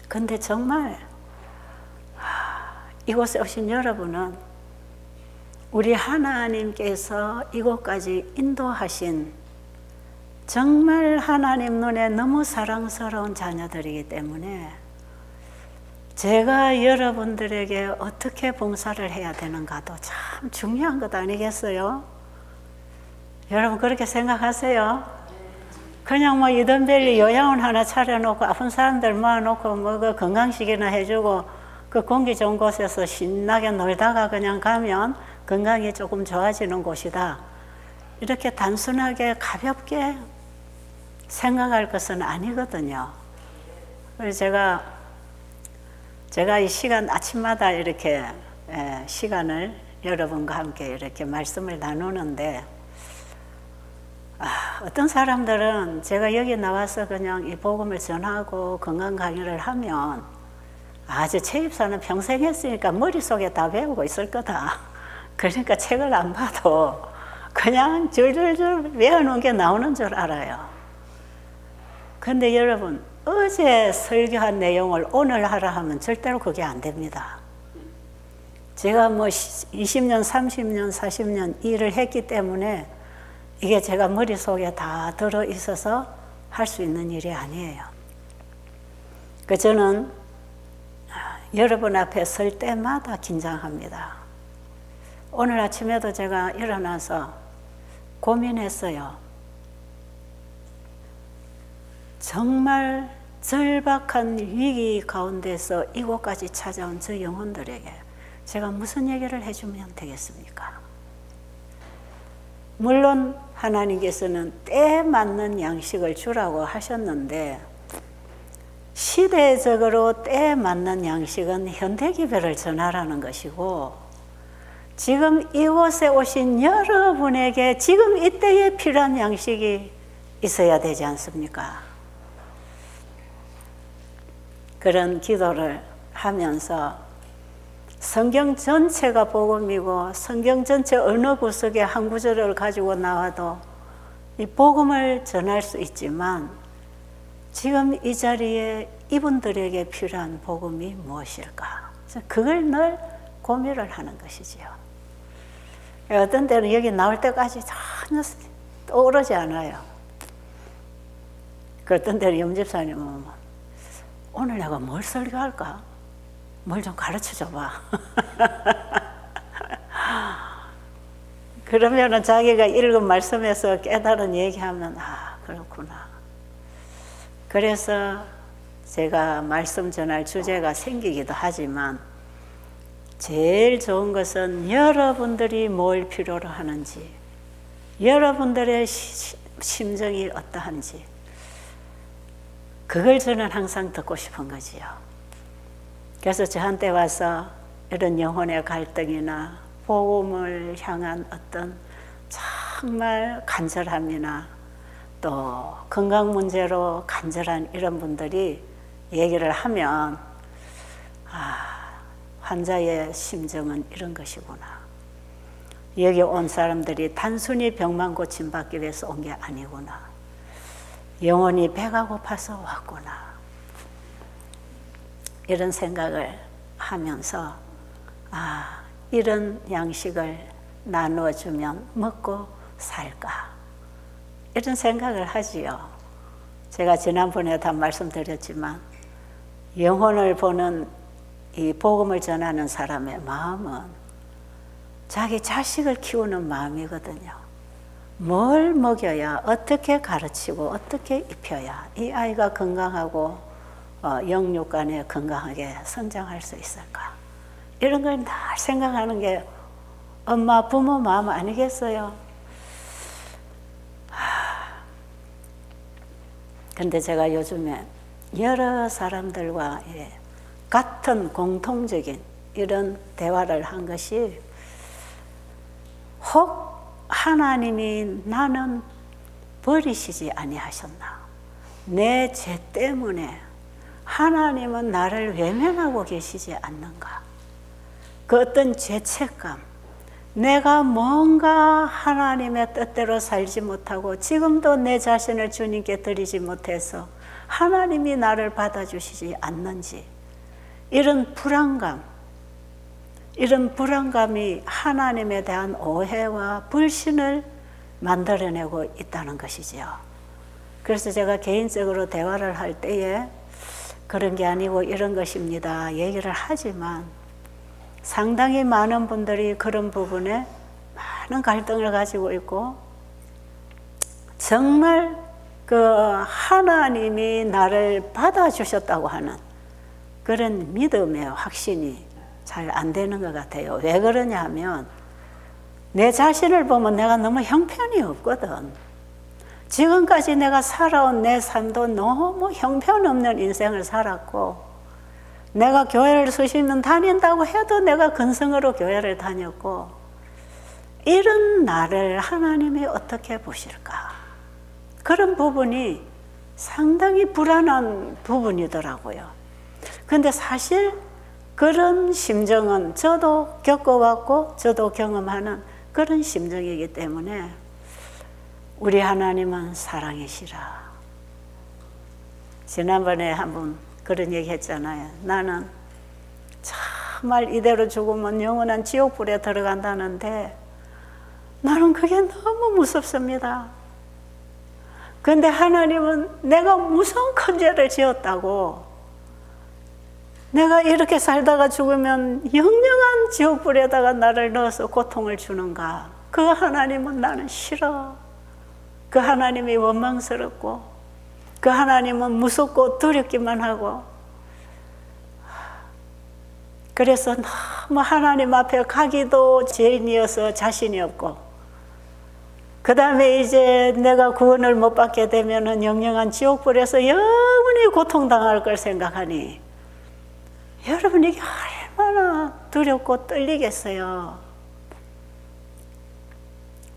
근데 정말 이곳에 오신 여러분은 우리 하나님께서 이곳까지 인도하신 정말 하나님 눈에 너무 사랑스러운 자녀들이기 때문에 제가 여러분들에게 어떻게 봉사를 해야 되는가도 참 중요한 것 아니겠어요? 여러분 그렇게 생각하세요? 그냥 뭐 이든벨리 요양원 하나 차려놓고 아픈 사람들 모아놓고 뭐 그 건강식이나 해주고 그 공기 좋은 곳에서 신나게 놀다가 그냥 가면 건강이 조금 좋아지는 곳이다. 이렇게 단순하게 가볍게 생각할 것은 아니거든요. 그래서 제가 이 시간 아침마다 이렇게 시간을 여러분과 함께 이렇게 말씀을 나누는데 어떤 사람들은 제가 여기 나와서 그냥 이 복음을 전하고 건강 강의를 하면 저 최 집사는 평생 했으니까 머릿속에 다 배우고 있을 거다. 그러니까 책을 안 봐도 그냥 줄줄줄 외워놓은 게 나오는 줄 알아요. 근데 여러분 어제 설교한 내용을 오늘 하라 하면 절대로 그게 안 됩니다. 제가 뭐 20년, 30년, 40년 일을 했기 때문에 이게 제가 머릿속에 다 들어있어서 할 수 있는 일이 아니에요. 저는 여러분 앞에 설 때마다 긴장합니다. 오늘 아침에도 제가 일어나서 고민했어요. 정말 절박한 위기 가운데서 이곳까지 찾아온 저 영혼들에게 제가 무슨 얘기를 해주면 되겠습니까? 물론 하나님께서는 때에 맞는 양식을 주라고 하셨는데 시대적으로 때에 맞는 양식은 현대기별을 전하라는 것이고 지금 이곳에 오신 여러분에게 지금 이때에 필요한 양식이 있어야 되지 않습니까? 그런 기도를 하면서 성경 전체가 복음이고 성경 전체 어느 구석에 한 구절을 가지고 나와도 이 복음을 전할 수 있지만 지금 이 자리에 이분들에게 필요한 복음이 무엇일까? 그걸 늘 고민을 하는 것이지요. 어떤 때는 여기 나올 때까지 전혀 떠오르지 않아요. 어떤 때는 염집사님은 오늘 내가 뭘 설교할까? 뭘 좀 가르쳐 줘봐. 그러면은 자기가 읽은 말씀에서 깨달은 얘기하면 그렇구나. 그래서 제가 말씀 전할 주제가 생기기도 하지만 제일 좋은 것은 여러분들이 뭘 필요로 하는지, 여러분들의 심정이 어떠한지 그걸 저는 항상 듣고 싶은 거지요. 그래서 저한테 와서 이런 영혼의 갈등이나 복음을 향한 어떤 정말 간절함이나 또 건강 문제로 간절한 이런 분들이 얘기를 하면 환자의 심정은 이런 것이구나. 여기 온 사람들이 단순히 병만 고침받기 위해서 온 게 아니구나. 영혼이 배가 고파서 왔구나. 이런 생각을 하면서 이런 양식을 나누어주면 먹고 살까? 이런 생각을 하지요. 제가 지난번에 다 말씀드렸지만 영혼을 보는 이 복음을 전하는 사람의 마음은 자기 자식을 키우는 마음이거든요. 뭘 먹여야, 어떻게 가르치고 어떻게 입혀야 이 아이가 건강하고 영육간에 건강하게 성장할 수 있을까? 이런 걸 늘 생각하는 게 엄마, 부모 마음 아니겠어요? 근데 제가 요즘에 여러 사람들과 같은 공통적인 이런 대화를 한 것이 혹 하나님이 나는 버리시지 아니하셨나? 내 죄 때문에 하나님은 나를 외면하고 계시지 않는가? 그 어떤 죄책감, 내가 뭔가 하나님의 뜻대로 살지 못하고 지금도 내 자신을 주님께 드리지 못해서 하나님이 나를 받아주시지 않는지, 이런 불안감, 이런 불안감이 하나님에 대한 오해와 불신을 만들어내고 있다는 것이지요. 그래서 제가 개인적으로 대화를 할 때에 그런 게 아니고 이런 것입니다 얘기를 하지만, 상당히 많은 분들이 그런 부분에 많은 갈등을 가지고 있고, 정말 그 하나님이 나를 받아주셨다고 하는 그런 믿음의 확신이 잘 안 되는 것 같아요. 왜 그러냐 하면, 내 자신을 보면 내가 너무 형편이 없거든. 지금까지 내가 살아온 내 삶도 너무 형편없는 인생을 살았고, 내가 교회를 수십 년 다닌다고 해도 내가 근성으로 교회를 다녔고, 이런 나를 하나님이 어떻게 보실까? 그런 부분이 상당히 불안한 부분이더라고요. 근데 사실 그런 심정은 저도 겪어왔고 저도 경험하는 그런 심정이기 때문에, 우리 하나님은 사랑이시라. 지난번에 한번 그런 얘기 했잖아요. 나는 정말 이대로 죽으면 영원한 지옥불에 들어간다는데 나는 그게 너무 무섭습니다. 근데 하나님은 내가 무슨 큰 죄를 지었다고, 내가 이렇게 살다가 죽으면 영영한 지옥불에다가 나를 넣어서 고통을 주는가? 그 하나님은 나는 싫어. 그 하나님이 원망스럽고, 그 하나님은 무섭고 두렵기만 하고, 그래서 너무 하나님 앞에 가기도 죄인이어서 자신이 없고, 그 다음에 이제 내가 구원을 못 받게 되면은 영영한 지옥불에서 영원히 고통당할 걸 생각하니, 여러분 이게 얼마나 두렵고 떨리겠어요.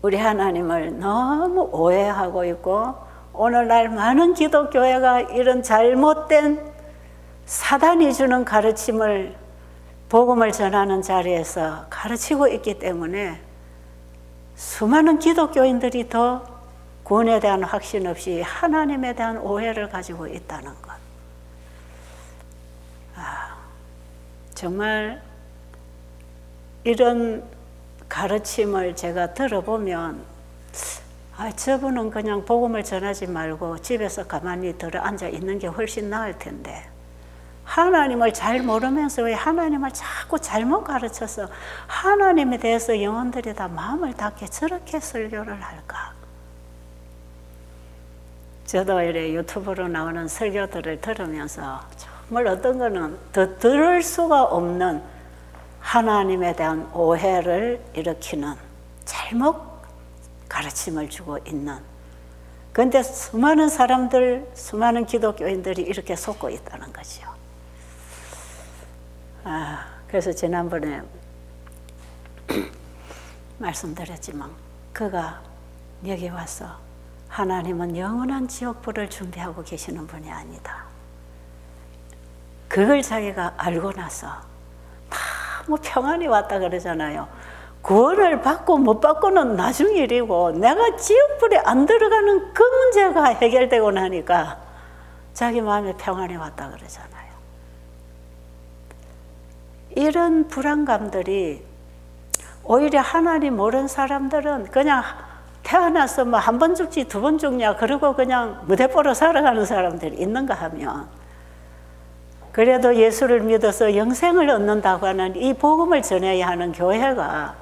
우리 하나님을 너무 오해하고 있고, 오늘날 많은 기독교회가 이런 잘못된 사단이 주는 가르침을, 복음을 전하는 자리에서 가르치고 있기 때문에 수많은 기독교인들이 더 구원에 대한 확신 없이 하나님에 대한 오해를 가지고 있다는 것. 정말 이런 가르침을 제가 들어보면, 저분은 그냥 복음을 전하지 말고 집에서 가만히 들어앉아 있는 게 훨씬 나을 텐데, 하나님을 잘 모르면서 왜 하나님을 자꾸 잘못 가르쳐서 하나님에 대해서 영혼들이 다 마음을 닫게 저렇게 설교를 할까? 저도 이래 유튜브로 나오는 설교들을 들으면서 정말 어떤 거는 더 들을 수가 없는 하나님에 대한 오해를 일으키는 잘못 가르침을 주고 있는, 그런데 수많은 사람들, 수많은 기독교인들이 이렇게 속고 있다는 거죠. 그래서 지난번에 말씀드렸지만, 그가 여기 와서 하나님은 영원한 지옥불을 준비하고 계시는 분이 아니다. 그걸 자기가 알고 나서 너무 평안이 왔다 그러잖아요. 구원을 받고 못 받고는 나중 일이고, 내가 지옥불에 안 들어가는 그 문제가 해결되고 나니까 자기 마음에 평안이 왔다 그러잖아요. 이런 불안감들이 오히려 하나님 모르는 사람들은 그냥 태어나서 뭐 한 번 죽지 두 번 죽냐 그러고 그냥 무대뽀로 살아가는 사람들이 있는가 하면, 그래도 예수를 믿어서 영생을 얻는다고 하는 이 복음을 전해야 하는 교회가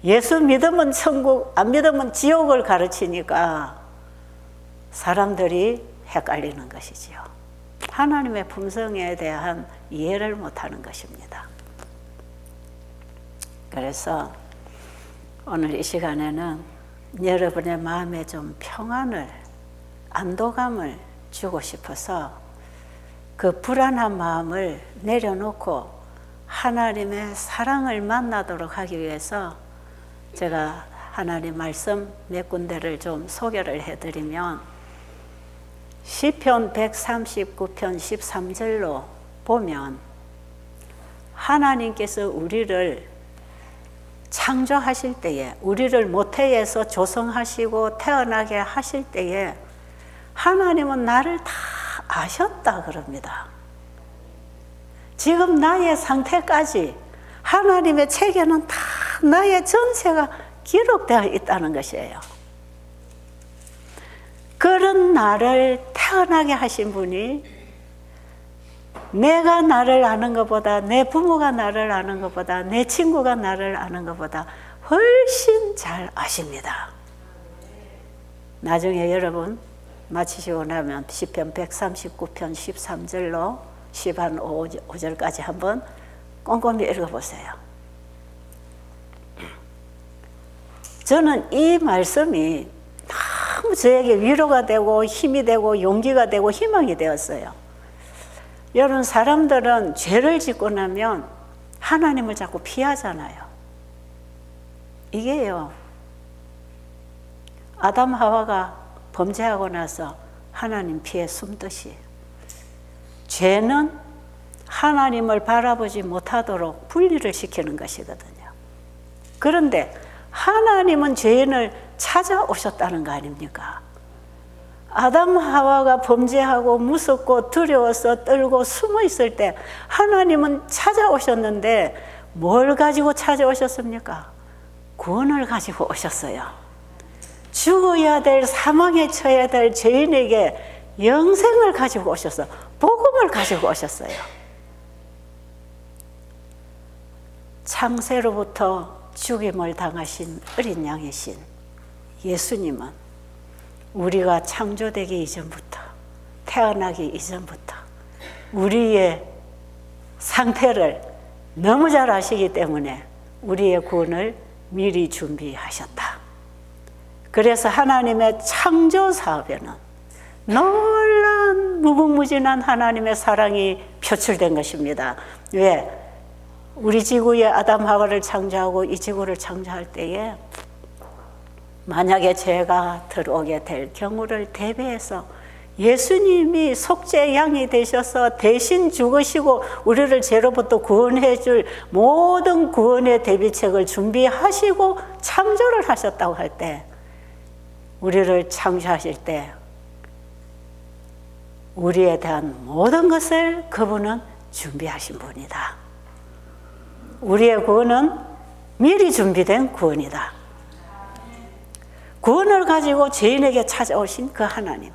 예수 믿으면 천국, 안 믿으면 지옥을 가르치니까 사람들이 헷갈리는 것이지요. 하나님의 품성에 대한 이해를 못하는 것입니다. 그래서 오늘 이 시간에는 여러분의 마음에 좀 평안을, 안도감을 주고 싶어서 그 불안한 마음을 내려놓고 하나님의 사랑을 만나도록 하기 위해서 제가 하나님 말씀 몇 군데를 좀 소개를 해드리면, 시편 139편 13절로 보면 하나님께서 우리를 창조하실 때에, 우리를 모태에서 조성하시고 태어나게 하실 때에 하나님은 나를 다 아셨다 그럽니다. 지금 나의 상태까지 하나님의 책에는 다 나의 전체가 기록되어 있다는 것이에요. 그런 나를 태어나게 하신 분이 내가 나를 아는 것보다, 내 부모가 나를 아는 것보다, 내 친구가 나를 아는 것보다 훨씬 잘 아십니다. 나중에 여러분 마치시고 나면 시편 139편 13절로 10한 5절까지 한번 꼼꼼히 읽어보세요. 저는 이 말씀이 너무 저에게 위로가 되고 힘이 되고 용기가 되고 희망이 되었어요. 여러분, 사람들은 죄를 짓고 나면 하나님을 자꾸 피하잖아요. 이게요, 아담 하와가 범죄하고 나서 하나님 피해 숨듯이 죄는 하나님을 바라보지 못하도록 분리를 시키는 것이거든요. 그런데 하나님은 죄인을 찾아오셨다는 거 아닙니까? 아담 하와가 범죄하고 무섭고 두려워서 떨고 숨어 있을 때 하나님은 찾아오셨는데 뭘 가지고 찾아오셨습니까? 구원을 가지고 오셨어요. 죽어야 될, 사망에 처해야 될 죄인에게 영생을 가지고 오셔서 복음을 가지고 오셨어요. 창세로부터 죽임을 당하신 어린 양의 신 예수님은 우리가 창조되기 이전부터, 태어나기 이전부터 우리의 상태를 너무 잘 아시기 때문에 우리의 구원을 미리 준비하셨다. 그래서 하나님의 창조 사업에는 놀라운 무궁무진한 하나님의 사랑이 표출된 것입니다. 왜? 우리 지구에 아담 하와를 창조하고 이 지구를 창조할 때에 만약에 죄가 들어오게 될 경우를 대비해서 예수님이 속죄 양이 되셔서 대신 죽으시고 우리를 죄로부터 구원해 줄 모든 구원의 대비책을 준비하시고 창조를 하셨다고 할 때, 우리를 창조하실 때 우리에 대한 모든 것을 그분은 준비하신 분이다. 우리의 구원은 미리 준비된 구원이다. 구원을 가지고 죄인에게 찾아오신 그 하나님,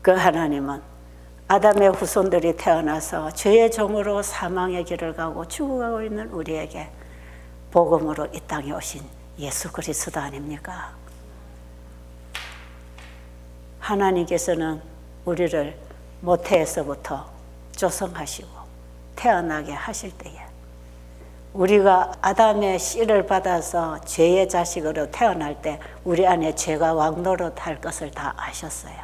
그 하나님은 아담의 후손들이 태어나서 죄의 종으로 사망의 길을 가고 죽어가고 있는 우리에게 복음으로 이 땅에 오신 예수 그리스도 아닙니까? 하나님께서는 우리를 모태에서부터 조성하시고 태어나게 하실 때에 우리가 아담의 씨를 받아서 죄의 자식으로 태어날 때 우리 안에 죄가 왕노릇할 것을 다 아셨어요.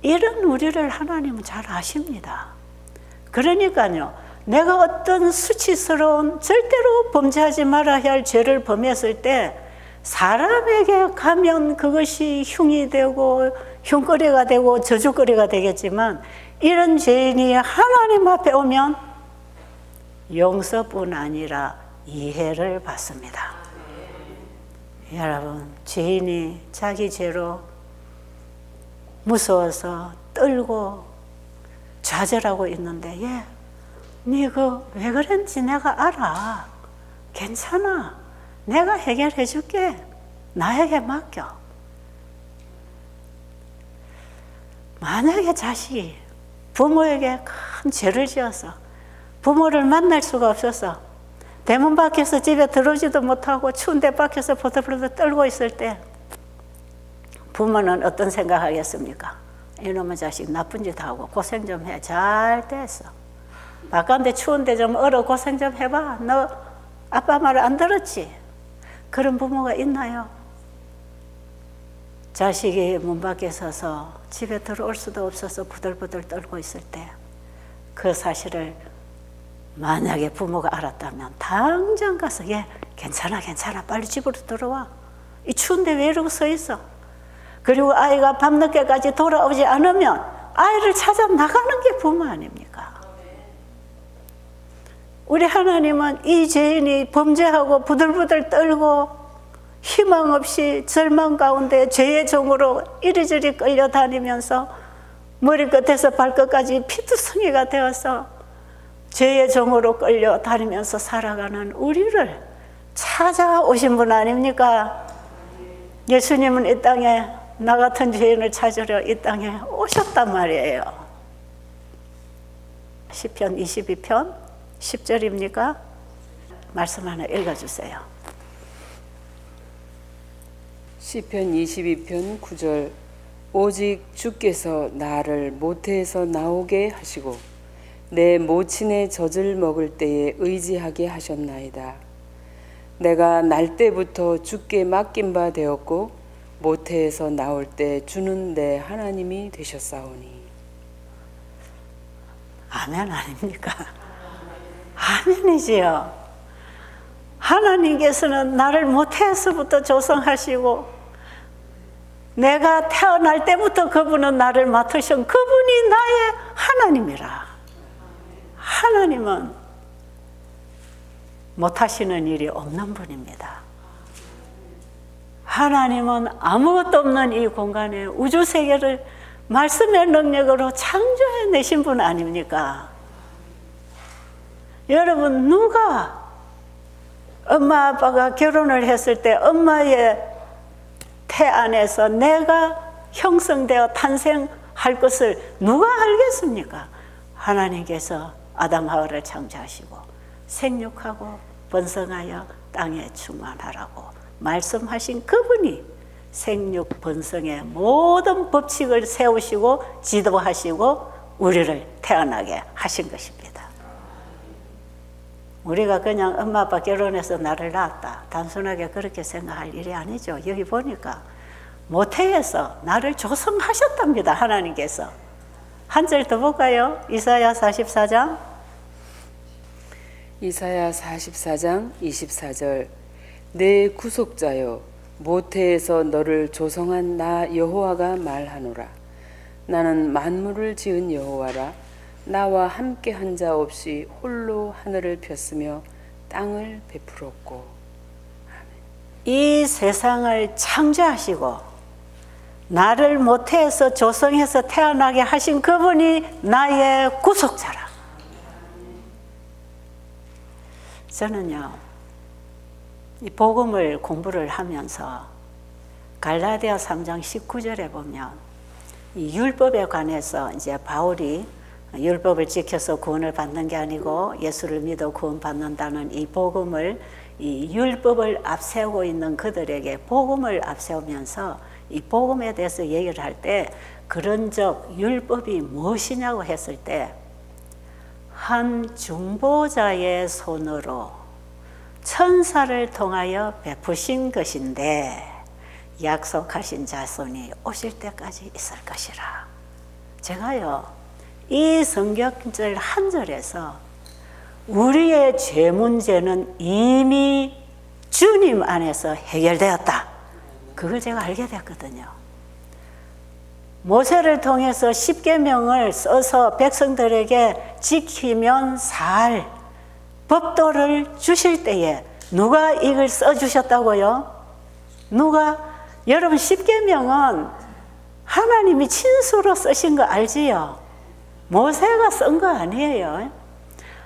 이런 우리를 하나님은 잘 아십니다. 그러니까요, 내가 어떤 수치스러운 절대로 범죄하지 말아야 할 죄를 범했을 때 사람에게 가면 그것이 흉이 되고 흉거리가 되고 저주거리가 되겠지만, 이런 죄인이 하나님 앞에 오면 용서뿐 아니라 이해를 받습니다. 여러분, 죄인이 자기 죄로 무서워서 떨고 좌절하고 있는데, 네 그 왜 그랬는지 내가 알아. 괜찮아. 내가 해결해 줄게. 나에게 맡겨. 만약에 자식이 부모에게 큰 죄를 지어서 부모를 만날 수가 없어서 대문 밖에서 집에 들어오지도 못하고 추운 데 밖에서 보들보들 떨고 있을 때 부모는 어떤 생각하겠습니까? 이놈의 자식 나쁜 짓 하고 고생 좀 해. 잘 됐어. 바깥에 추운데 좀 얼어 고생 좀 해봐. 너 아빠 말을 안 들었지? 그런 부모가 있나요? 자식이 문 밖에 서서 집에 들어올 수도 없어서 부들부들 떨고 있을 때 그 사실을 만약에 부모가 알았다면 당장 가서, 괜찮아 괜찮아 빨리 집으로 들어와. 이 추운데 왜 이러고 서 있어? 그리고 아이가 밤늦게까지 돌아오지 않으면 아이를 찾아 나가는 게 부모 아닙니까? 우리 하나님은 이 죄인이 범죄하고 부들부들 떨고 희망 없이 절망 가운데 죄의 종으로 이리저리 끌려다니면서 머리끝에서 발끝까지 피투성이가 되어서 죄의 종으로 끌려다니면서 살아가는 우리를 찾아오신 분 아닙니까? 예수님은 이 땅에 나 같은 죄인을 찾으려 이 땅에 오셨단 말이에요. 시편 22편 10절입니까? 말씀 하나 읽어주세요. 시편 22편 9절 오직 주께서 나를 모태에서 나오게 하시고 내 모친의 젖을 먹을 때에 의지하게 하셨나이다. 내가 날 때부터 주께 맡긴 바 되었고 모태에서 나올 때 주는 내 하나님이 되셨사오니. 아멘 아닙니까? 아멘이지요. 하나님께서는 나를 모태에서부터 조성하시고 내가 태어날 때부터 그분은 나를 맡으신 그분이 나의 하나님이라. 하나님은 못하시는 일이 없는 분입니다. 하나님은 아무것도 없는 이 공간에 우주세계를 말씀의 능력으로 창조해내신 분 아닙니까? 여러분, 누가 엄마 아빠가 결혼을 했을 때 엄마의 태 안에서 내가 형성되어 탄생할 것을 누가 알겠습니까? 하나님께서 아담 하와를 창조하시고 생육하고 번성하여 땅에 충만하라고 말씀하신 그분이 생육 번성의 모든 법칙을 세우시고 지도하시고 우리를 태어나게 하신 것입니다. 우리가 그냥 엄마 아빠 결혼해서 나를 낳았다, 단순하게 그렇게 생각할 일이 아니죠. 여기 보니까 모태에서 나를 조성하셨답니다. 하나님께서. 한 절 더 볼까요? 이사야 44장. 이사야 44장 24절 내 구속자여 모태에서 너를 조성한 나 여호와가 말하노라. 나는 만물을 지은 여호와라. 나와 함께 한 자 없이 홀로 하늘을 폈으며 땅을 베풀었고. 이 세상을 창조하시고 나를 모태에서 조성해서 태어나게 하신 그분이 나의 구속자라. 저는요, 이 복음을 공부를 하면서 갈라디아 3장 19절에 보면 이 율법에 관해서 이제 바울이 율법을 지켜서 구원을 받는 게 아니고 예수를 믿어 구원받는다는 이 복음을, 이 율법을 앞세우고 있는 그들에게 복음을 앞세우면서 이 복음에 대해서 얘기를 할 때 그런즉 율법이 무엇이냐고 했을 때 한 중보자의 손으로 천사를 통하여 베푸신 것인데 약속하신 자손이 오실 때까지 있을 것이라. 제가요, 이 성경절 한 절에서 우리의 죄 문제는 이미 주님 안에서 해결되었다, 그걸 제가 알게 됐거든요. 모세를 통해서 십계명을 써서 백성들에게 지키면 살 법도를 주실 때에 누가 이걸 써주셨다고요? 누가? 여러분, 십계명은 하나님이 친수로 쓰신 거 알지요? 모세가 쓴 거 아니에요.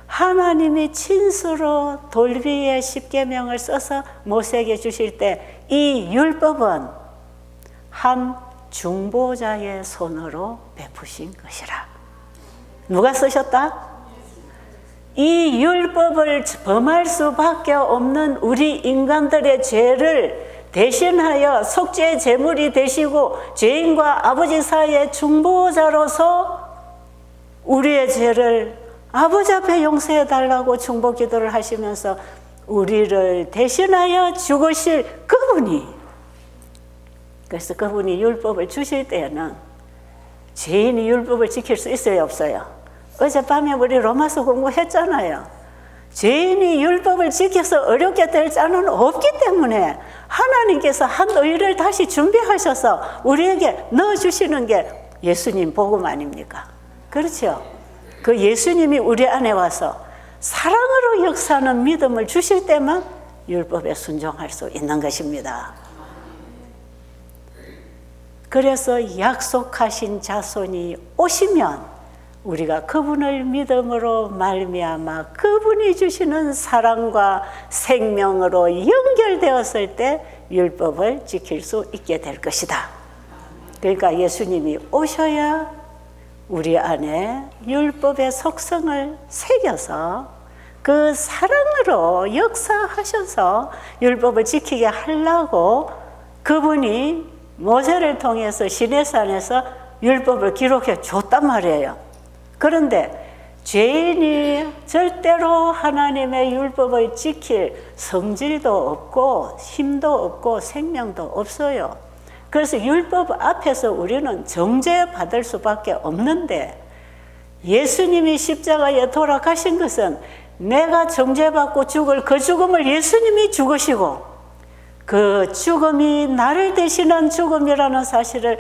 하나님이 친수로 돌 위에 십계명을 써서 모세에게 주실 때 이 율법은 한 중보자의 손으로 베푸신 것이라. 누가 쓰셨다? 이 율법을 범할 수밖에 없는 우리 인간들의 죄를 대신하여 속죄의 제물이 되시고 죄인과 아버지 사이의 중보자로서 우리의 죄를 아버지 앞에 용서해 달라고 중보 기도를 하시면서 우리를 대신하여 죽으실 그분이, 그래서 그분이 율법을 주실 때에는 죄인이 율법을 지킬 수 있어요, 없어요? 어젯밤에 우리 로마서 공부했잖아요. 죄인이 율법을 지켜서 어렵게 될 자는 없기 때문에 하나님께서 한 의를 다시 준비하셔서 우리에게 넣어주시는 게 예수님 복음 아닙니까? 그렇죠? 그 예수님이 우리 안에 와서 사랑으로 역사하는 믿음을 주실 때만 율법에 순종할 수 있는 것입니다. 그래서 약속하신 자손이 오시면 우리가 그분을 믿음으로 말미암아 그분이 주시는 사랑과 생명으로 연결되었을 때 율법을 지킬 수 있게 될 것이다. 그러니까 예수님이 오셔야 우리 안에 율법의 속성을 새겨서 그 사랑으로 역사하셔서 율법을 지키게 하려고 그분이 모세를 통해서 시내산에서 율법을 기록해 줬단 말이에요. 그런데 죄인이 절대로 하나님의 율법을 지킬 성질도 없고 힘도 없고 생명도 없어요. 그래서 율법 앞에서 우리는 정죄받을 수밖에 없는데 예수님이 십자가에 돌아가신 것은 내가 정죄받고 죽을 그 죽음을 예수님이 죽으시고 그 죽음이 나를 대신한 죽음이라는 사실을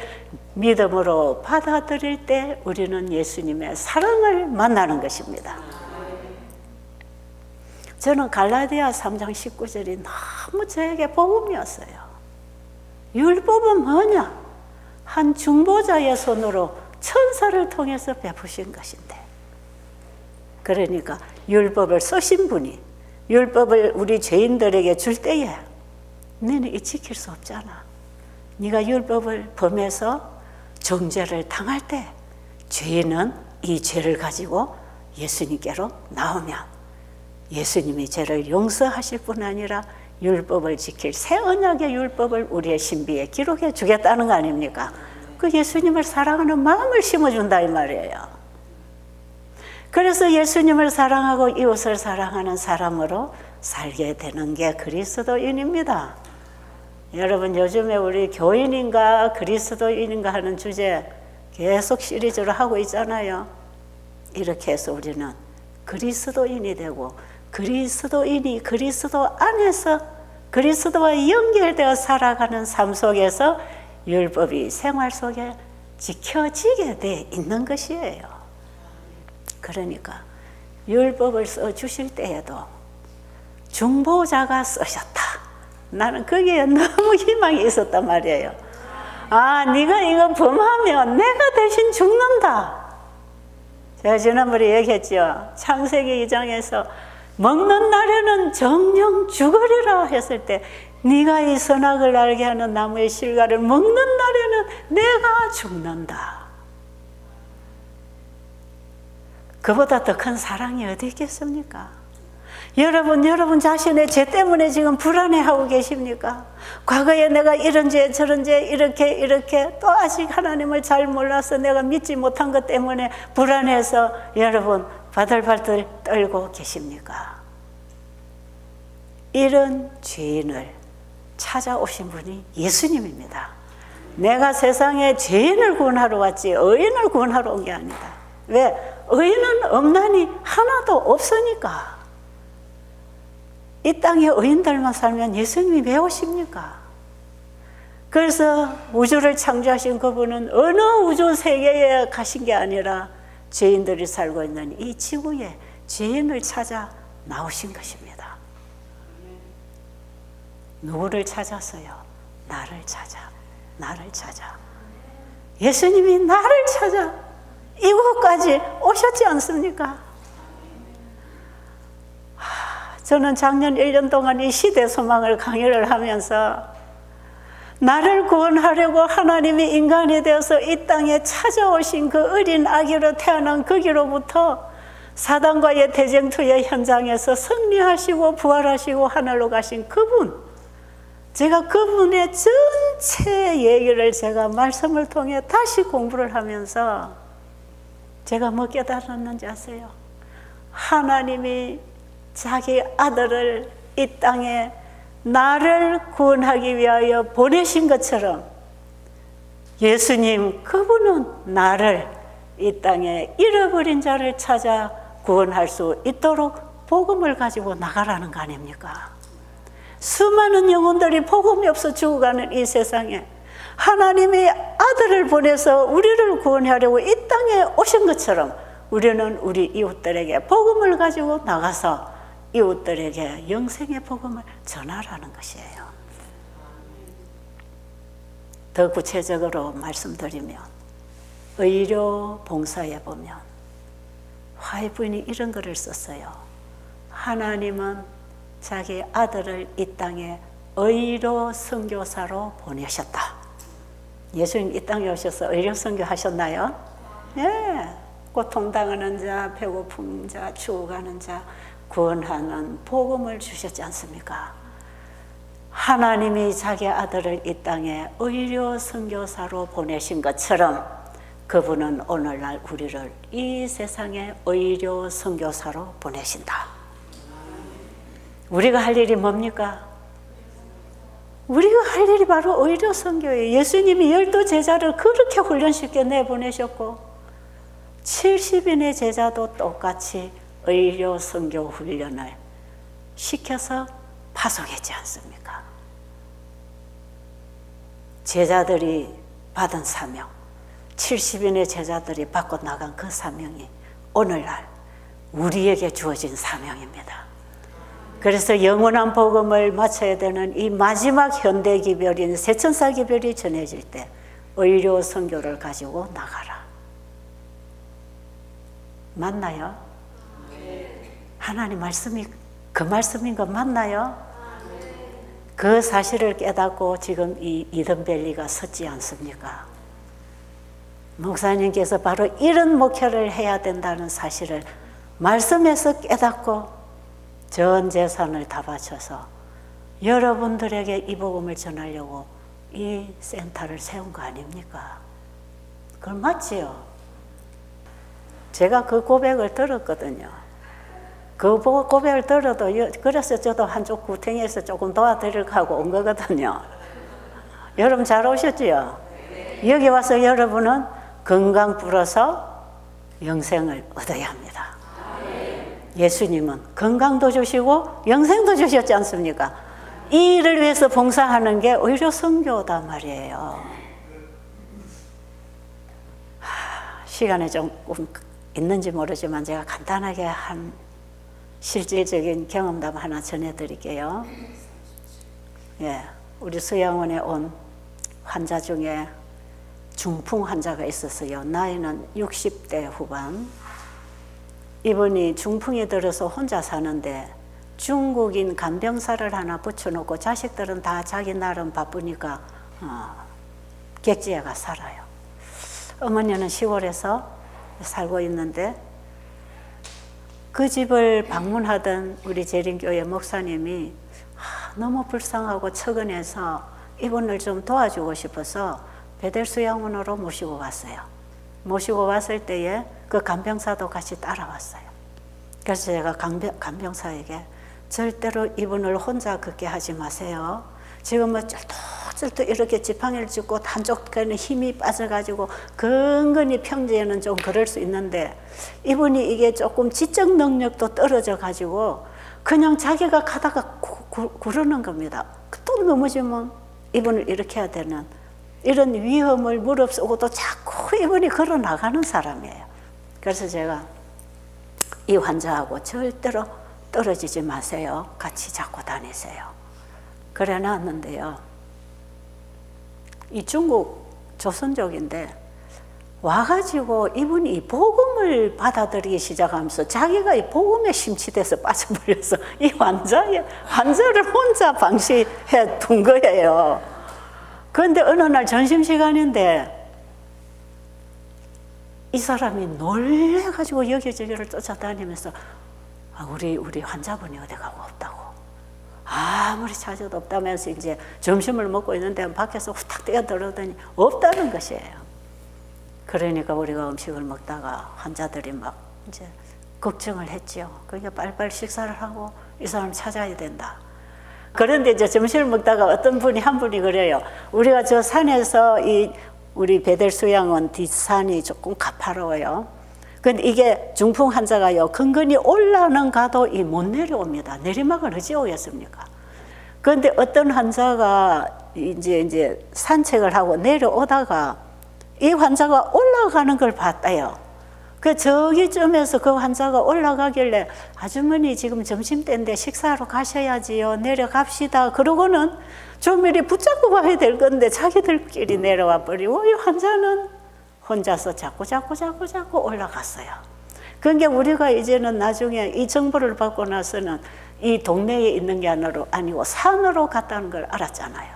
믿음으로 받아들일 때 우리는 예수님의 사랑을 만나는 것입니다. 저는 갈라디아 3장 19절이 너무 저에게 복음이었어요. 율법은 뭐냐? 한 중보자의 손으로 천사를 통해서 베푸신 것인데, 그러니까 율법을 쓰신 분이 율법을 우리 죄인들에게 줄 때에 너는 이 지킬 수 없잖아. 네가 율법을 범해서 정죄를 당할 때 죄인은 이 죄를 가지고 예수님께로 나오면 예수님이 죄를 용서하실 뿐 아니라 율법을 지킬 새 언약의 율법을 우리의 신비에 기록해 주겠다는 거 아닙니까? 그 예수님을 사랑하는 마음을 심어준다 이 말이에요. 그래서 예수님을 사랑하고 이웃을 사랑하는 사람으로 살게 되는 게 그리스도인입니다. 여러분, 요즘에 우리 교인인가 그리스도인인가 하는 주제 계속 시리즈로 하고 있잖아요. 이렇게 해서 우리는 그리스도인이 되고 그리스도인이 그리스도 안에서 그리스도와 연결되어 살아가는 삶 속에서 율법이 생활 속에 지켜지게 돼 있는 것이에요. 그러니까 율법을 써주실 때에도 중보자가 쓰셨다. 나는 거기에 너무 희망이 있었단 말이에요. 아, 네가 이거 범하면 내가 대신 죽는다. 제가 지난번에 얘기했죠. 창세기 2장에서 먹는 날에는 정령 죽으리라 했을 때 네가 이 선악을 알게 하는 나무의 실과를 먹는 날에는 내가 죽는다. 그보다 더 큰 사랑이 어디 있겠습니까? 여러분 자신의 죄 때문에 지금 불안해하고 계십니까? 과거에 내가 이런 죄 저런 죄 이렇게 또 아직 하나님을 잘 몰라서 내가 믿지 못한 것 때문에 불안해서 여러분 바들바들 떨고 계십니까? 이런 죄인을 찾아오신 분이 예수님입니다. 내가 세상에 죄인을 구원하러 왔지 의인을 구원하러 온 게 아니다. 왜? 의인은 없나니 하나도 없으니까. 이 땅에 의인들만 살면 예수님이 왜 오십니까? 그래서 우주를 창조하신 그분은 어느 우주 세계에 가신 게 아니라 죄인들이 살고 있는 이 지구에 죄인을 찾아 나오신 것입니다. 누구를 찾았어요? 나를 찾아. 예수님이 나를 찾아 이곳까지 오셨지 않습니까? 저는 작년 1년 동안 이 시대 소망을 강의를 하면서 나를 구원하려고 하나님이 인간이 되어서 이 땅에 찾아오신 그 어린 아기로 태어난 거기로부터 사단과의 대쟁투의 현장에서 승리하시고 부활하시고 하늘로 가신 그분, 제가 그분의 전체 얘기를 제가 말씀을 통해 다시 공부를 하면서 제가 뭐 깨달았는지 아세요? 하나님이 자기 아들을 이 땅에 나를 구원하기 위하여 보내신 것처럼 예수님 그분은 나를 이 땅에 잃어버린 자를 찾아 구원할 수 있도록 복음을 가지고 나가라는 거 아닙니까? 수많은 영혼들이 복음이 없어 죽어가는 이 세상에 하나님이 아들을 보내서 우리를 구원하려고 이 땅에 오신 것처럼 우리는 우리 이웃들에게 복음을 가지고 나가서 이웃들에게 영생의 복음을 전하라는 것이에요. 더 구체적으로 말씀드리면 의료 봉사에 보면 화해 부인이 이런 글을 썼어요. 하나님은 자기 아들을 이 땅에 의료 선교사로 보내셨다. 예수님 이 땅에 오셔서 의료 선교 하셨나요? 네. 고통당하는 자, 배고픈 자, 죽어가는 자 구원하는 복음을 주셨지 않습니까? 하나님이 자기 아들을 이 땅에 의료 선교사로 보내신 것처럼 그분은 오늘날 우리를 이 세상에 의료 선교사로 보내신다. 우리가 할 일이 뭡니까? 우리가 할 일이 바로 의료 선교예요. 예수님이 12제자를 그렇게 훈련시켜 내보내셨고 70인의 제자도 똑같이 의료 선교 훈련을 시켜서 파송했지 않습니까? 제자들이 받은 사명, 70인의 제자들이 받고 나간 그 사명이 오늘날 우리에게 주어진 사명입니다. 그래서 영원한 복음을 마쳐야 되는 이 마지막 현대 기별인 새천사 기별이 전해질 때 의료 선교를 가지고 나가라. 맞나요? 하나님 말씀이 그 말씀인 거 맞나요? 그 사실을 깨닫고 지금 이 이든밸리가 섰지 않습니까? 목사님께서 바로 이런 목표를 해야 된다는 사실을 말씀에서 깨닫고 전 재산을 다 바쳐서 여러분들에게 이 복음을 전하려고 이 센터를 세운 거 아닙니까? 그건 맞지요? 제가 그 고백을 들었거든요. 그 고백을 들어도 그래서 저도 한쪽 구탱이에서 조금 도와드리려고 하고 온 거거든요. 여러분 잘 오셨지요? 여기 와서 여러분은 건강 불어서 영생을 얻어야 합니다. 예수님은 건강도 주시고 영생도 주셨지 않습니까? 이 일을 위해서 봉사하는 게 의료 선교다 말이에요. 시간이 조금 있는지 모르지만 제가 간단하게 한 실질적인 경험담 하나 전해드릴게요. 예, 우리 수양원에 온 환자 중에 중풍 환자가 있었어요. 나이는 60대 후반. 이분이 중풍이 들어서 혼자 사는데 중국인 간병사를 하나 붙여놓고 자식들은 다 자기 나름 바쁘니까 객지에 가 살아요. 어머니는 시골에서 살고 있는데 그 집을 방문하던 우리 재림교회 목사님이 너무 불쌍하고 처근해서 이분을 좀 도와주고 싶어서 베델수양원으로 모시고 갔어요. 모시고 왔을 때에 그 간병사도 같이 따라왔어요. 그래서 제가 간병사에게 절대로 이분을 혼자 걷게 하지 마세요. 지금 뭐 쩔뚝쩔뚝 이렇게 지팡이를 짚고 한쪽 끈에 힘이 빠져가지고 근근히 평지에는 좀 그럴 수 있는데 이분이 이게 조금 지적 능력도 떨어져 가지고 그냥 자기가 가다가 구르는 겁니다. 또 넘어지면 이분을 일으켜야 되는 이런 위험을 무릅쓰고도 자꾸 이분이 걸어 나가는 사람이에요. 그래서 제가 이 환자하고 절대로 떨어지지 마세요. 같이 잡고 다니세요. 그래 놨는데요. 이 중국 조선족인데 와가지고 이분이 이 복음을 받아들이기 시작하면서 자기가 이 복음에 심취돼서 빠져버려서 이 환자를 혼자 방치해 둔 거예요. 그런데 어느 날 점심시간인데 이 사람이 놀래가지고 여기저기를 쫓아다니면서 우리 환자분이 어디 가고 없다고. 아무리 찾아도 없다면서 이제 점심을 먹고 있는데 밖에서 후딱 뛰어들어오더니 없다는 것이에요. 그러니까 우리가 음식을 먹다가 환자들이 막 이제 걱정을 했지요. 그러니까 빨리빨리 식사를 하고 이 사람 찾아야 된다. 그런데 이제 점심을 먹다가 어떤 분이 한 분이 그래요. 우리가 저 산에서 우리 베델수양원 뒷산이 조금 가파로워요. 근데 이게 중풍 환자가요, 근근히 올라는 가도 못 내려옵니다. 내리막을 어찌 오겠습니까? 그런데 어떤 환자가 이제 산책을 하고 내려오다가 이 환자가 올라가는 걸 봤대요. 그 저기쯤에서 그 환자가 올라가길래 아주머니 지금 점심때인데 식사하러 가셔야지요. 내려갑시다. 그러고는 좀 이리 붙잡고 가야 될 건데 자기들끼리 내려와 버리고 이 환자는 혼자서 자꾸 올라갔어요. 그러니까 우리가 이제는 나중에 이 정보를 받고 나서는 이 동네에 있는 게 아니고 산으로 갔다는 걸 알았잖아요.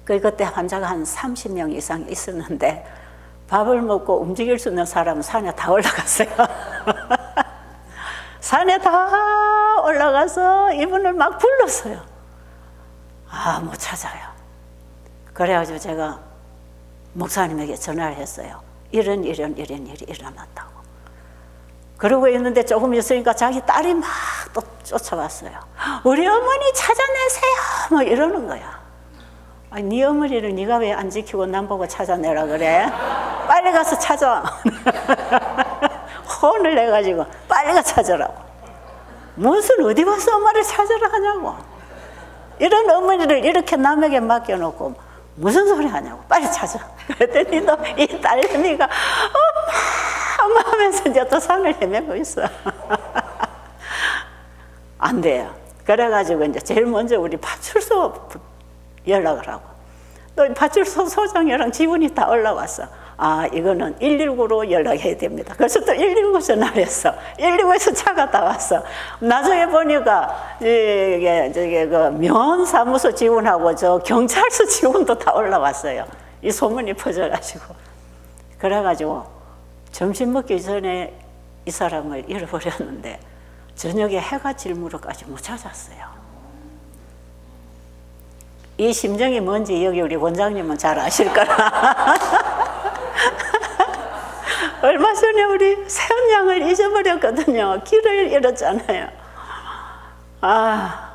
그때 환자가 한 30명 이상 있었는데 밥을 먹고 움직일 수 있는 사람은 산에 다 올라갔어요. 산에 다 올라가서 이분을 막 불렀어요. 아, 못 찾아요. 그래가지고 제가 목사님에게 전화를 했어요. 이런 일이 일어났다고. 그러고 있는데 조금 있으니까 자기 딸이 막 또 쫓아왔어요. 우리 어머니 찾아내세요. 뭐 이러는 거야. 아니, 네 어머니를 네가 왜 안 지키고 남 보고 찾아내라 그래? 빨리 가서 찾아. 혼을 내가지고 빨리 가 찾으라고. 무슨 어디 가서 엄마를 찾으라 하냐고. 이런 어머니를 이렇게 남에게 맡겨놓고 무슨 소리 하냐고. 빨리 찾아. 그랬더니 너 이 딸내미가 엄마 하면서 이제 또 산을 헤매고 있어. 안 돼요. 그래가지고 이제 제일 먼저 우리 파출소 연락을 하고 또 파출소 소장이랑 지분이 다 올라왔어. 아, 이거는 119로 연락해야 됩니다. 그래서 또 119 전화를 했어. 119에서 차가 다 왔어. 나중에 보니까 이게 그 면사무소 지원하고 저 경찰서 지원도 다 올라왔어요. 이 소문이 퍼져가지고. 그래가지고 점심 먹기 전에 이 사람을 잃어버렸는데 저녁에 해가 질 무렵까지 못 찾았어요. 이 심정이 뭔지 여기 우리 원장님은 잘 아실 거라. 얼마 전에 우리 세연 양을 잊어버렸거든요. 길을 잃었잖아요. 아,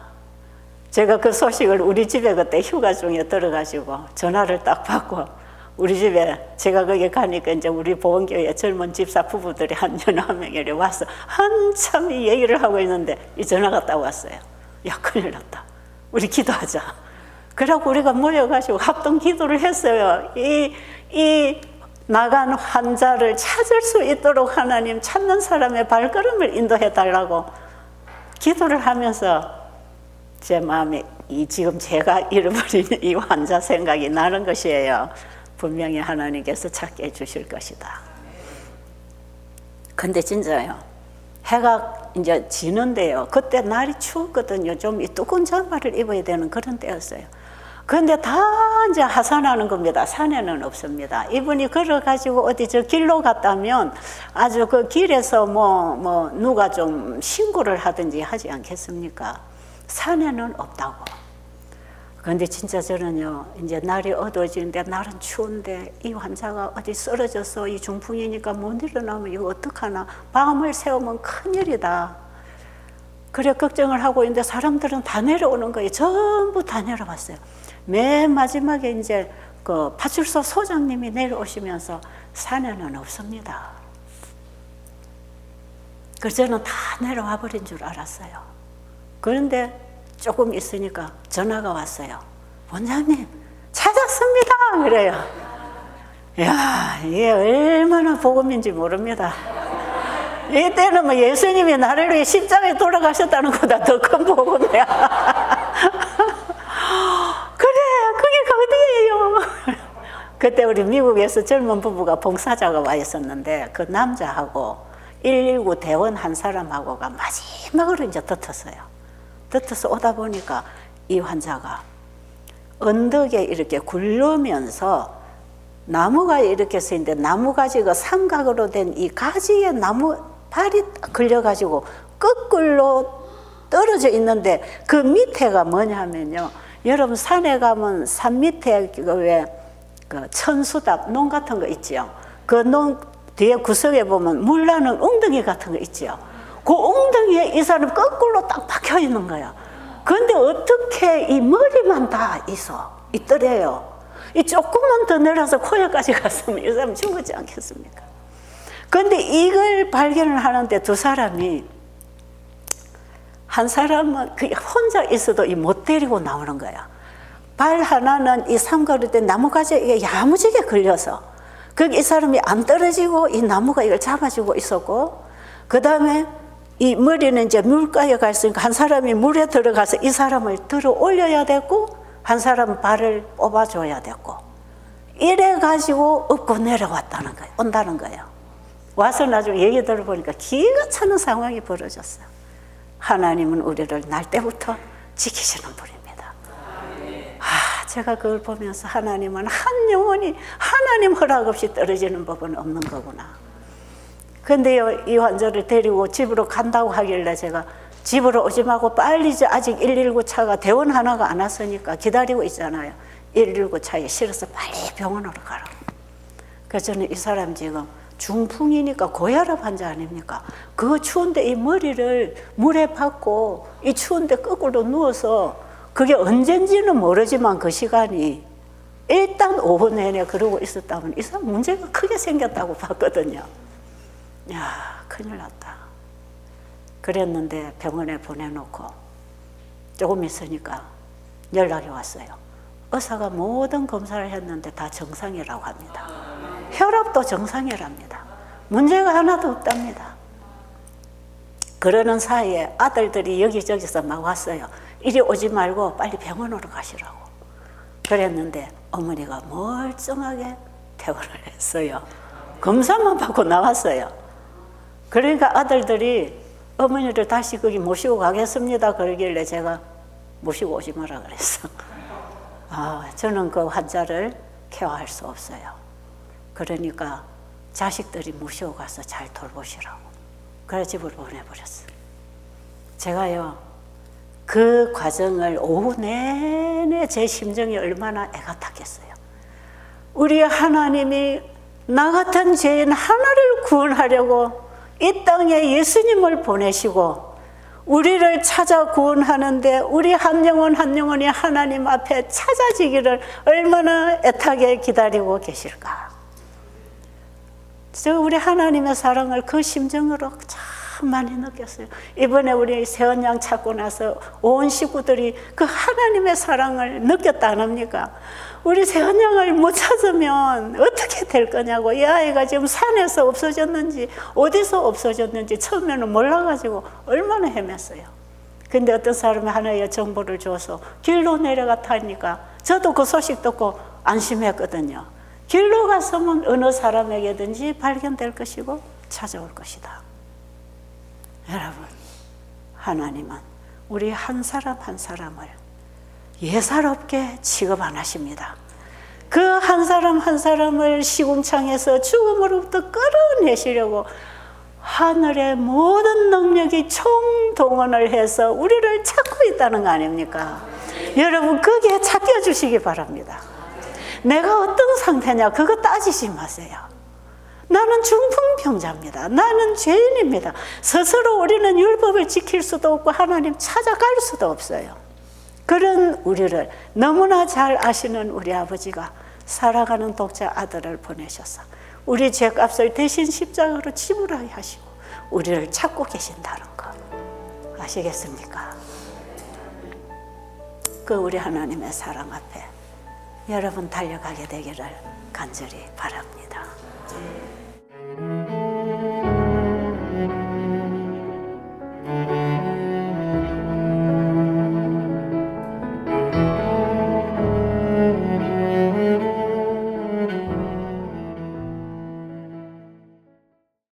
제가 그 소식을 우리 집에 그때 휴가 중에 들어가지고 전화를 딱 받고 우리 집에 제가 거기 가니까 이제 우리 보건교회 젊은 집사 부부들이 한 11명이 와서 한참 이 얘기를 하고 있는데 이 전화가 딱 왔어요. 야, 큰일 났다. 우리 기도하자. 그래갖고 우리가 모여가지고 합동 기도를 했어요. 이 나간 환자를 찾을 수 있도록 하나님 찾는 사람의 발걸음을 인도해 달라고 기도를 하면서 제 마음에 지금 제가 잃어버린 이 환자 생각이 나는 것이에요. 분명히 하나님께서 찾게 해주실 것이다. 근데 진짜요. 해가 이제 지는데요. 그때 날이 추웠거든요. 좀 이 두꺼운 잠바를 입어야 되는 그런 때였어요. 그런데 다 이제 하산하는 겁니다. 산에는 없습니다. 이분이 걸어가지고 어디 저 길로 갔다면 아주 그 길에서 뭐 누가 좀 신고를 하든지 하지 않겠습니까? 산에는 없다고. 그런데 진짜 저는요, 이제 날이 어두워지는데 날은 추운데 이 환자가 어디 쓰러져서 이 중풍이니까 못 일어나면 이거 어떡하나. 밤을 새우면 큰일이다. 그래 걱정을 하고 있는데 사람들은 다 내려오는 거예요. 전부 다 내려왔어요. 맨 마지막에 이제 그 파출소 소장님이 내려오시면서 산에는 없습니다. 그래서 저는 다 내려와 버린 줄 알았어요. 그런데 조금 있으니까 전화가 왔어요. 원장님 찾았습니다. 그래요. 이야, 이게 얼마나 복음인지 모릅니다. 이때는 뭐 예수님이 나를 위해 십자가에 돌아가셨다는 것보다 더 큰 복음이야. 그래, 그게 어디예요? 그때 우리 미국에서 젊은 부부가 봉사자가 와 있었는데 그 남자하고 119 대원 한 사람하고가 마지막으로 이제 붙었어요. 붙어서 오다 보니까 이 환자가 언덕에 이렇게 굴르면서 나무가 이렇게 서 있는데 나무가지가 삼각으로 된 이 가지에 나무 발이 걸려가지고 거꾸로 떨어져 있는데 그 밑에가 뭐냐면요. 여러분 산에 가면 산 밑에 그 천수답 농 같은 거 있지요. 그 농 뒤에 구석에 보면 물 나는 웅덩이 같은 거 있지요. 그 웅덩이에 이 사람 거꾸로 딱 박혀 있는 거야. 그런데 어떻게 이 머리만 다 있더래요. 이 조금만 더 내려서 코에까지 갔으면 이 사람 죽었지 않겠습니까? 그런데 이걸 발견을 하는데 두 사람이 한 사람은 혼자 있어도 못 데리고 나오는 거야. 발 하나는 이 삼거리 때 나무가지에 야무지게 걸려서 이 사람이 안 떨어지고 이 나무가 이걸 잡아주고 있었고, 그 다음에 이 머리는 이제 물가에 가 있으니까 한 사람이 물에 들어가서 이 사람을 들어 올려야 됐고, 한 사람은 발을 뽑아줘야 됐고, 이래가지고 업고 내려왔다는 거예요. 온다는 거예요. 와서 나중에 얘기 들어보니까 기가 차는 상황이 벌어졌어요. 하나님은 우리를 날 때부터 지키시는 분입니다. 제가 그걸 보면서 하나님은 한 영혼이 하나님 허락 없이 떨어지는 법은 없는 거구나. 근데요, 이 환자를 데리고 집으로 간다고 하길래 제가 집으로 오지 말고 빨리, 아직 119 차가 대원 하나가 안 왔으니까 기다리고 있잖아요. 119 차에 실어서 빨리 병원으로 가라고. 그래서 저는 이 사람 지금 중풍이니까 고혈압 환자 아닙니까? 그 추운데 이 머리를 물에 박고 이 추운데 거꾸로 누워서, 그게 언젠지는 모르지만 그 시간이 일단 오후 내내 그러고 있었다면 이 사람 문제가 크게 생겼다고 봤거든요. 야, 큰일 났다. 그랬는데 병원에 보내놓고 조금 있으니까 연락이 왔어요. 의사가 모든 검사를 했는데 다 정상이라고 합니다. 혈압도 정상이랍니다. 문제가 하나도 없답니다. 그러는 사이에 아들들이 여기저기서 막 왔어요. 이리 오지 말고 빨리 병원으로 가시라고. 그랬는데 어머니가 멀쩡하게 퇴원을 했어요. 검사만 받고 나왔어요. 그러니까 아들들이 어머니를 다시 거기 모시고 가겠습니다 그러길래 제가 모시고 오지 마라 그랬어. 저는 그 환자를 케어할 수 없어요. 그러니까 자식들이 모시고 가서 잘 돌보시라고. 그래 집으로 보내버렸어요. 제가요, 그 과정을 오후 내내 제 심정이 얼마나 애가 탔겠어요. 우리 하나님이 나 같은 죄인 하나를 구원하려고 이 땅에 예수님을 보내시고 우리를 찾아 구원하는데, 우리 한 영혼 한 영혼이 하나님 앞에 찾아지기를 얼마나 애타게 기다리고 계실까. 저 우리 하나님의 사랑을 그 심정으로 참 많이 느꼈어요. 이번에 우리 세원 양 찾고 나서 온 식구들이 그 하나님의 사랑을 느꼈다 안 합니까? 우리 세원 양을 못 찾으면 어떻게 될 거냐고. 이 아이가 지금 산에서 없어졌는지 어디서 없어졌는지 처음에는 몰라가지고 얼마나 헤맸어요. 근데 어떤 사람이 하나의 정보를 줘서 길로 내려가 타니까 저도 그 소식 듣고 안심했거든요. 길로 갔으면 어느 사람에게든지 발견될 것이고 찾아올 것이다. 여러분, 하나님은 우리 한 사람 한 사람을 예사롭게 취급 안 하십니다. 그 한 사람 한 사람을 시궁창에서 죽음으로부터 끌어내시려고 하늘의 모든 능력이 총동원을 해서 우리를 찾고 있다는 거 아닙니까? 여러분, 거기에 찾겨주시기 바랍니다. 내가 어떤 상태냐 그거 따지지 마세요. 나는 중풍병자입니다. 나는 죄인입니다. 스스로 우리는 율법을 지킬 수도 없고 하나님 찾아갈 수도 없어요. 그런 우리를 너무나 잘 아시는 우리 아버지가 살아가는 독자 아들을 보내셔서 우리 죄값을 대신 십자가로 지불하게 하시고 우리를 찾고 계신다는 거 아시겠습니까? 그 우리 하나님의 사랑 앞에 여러분 달려가게 되기를 간절히 바랍니다.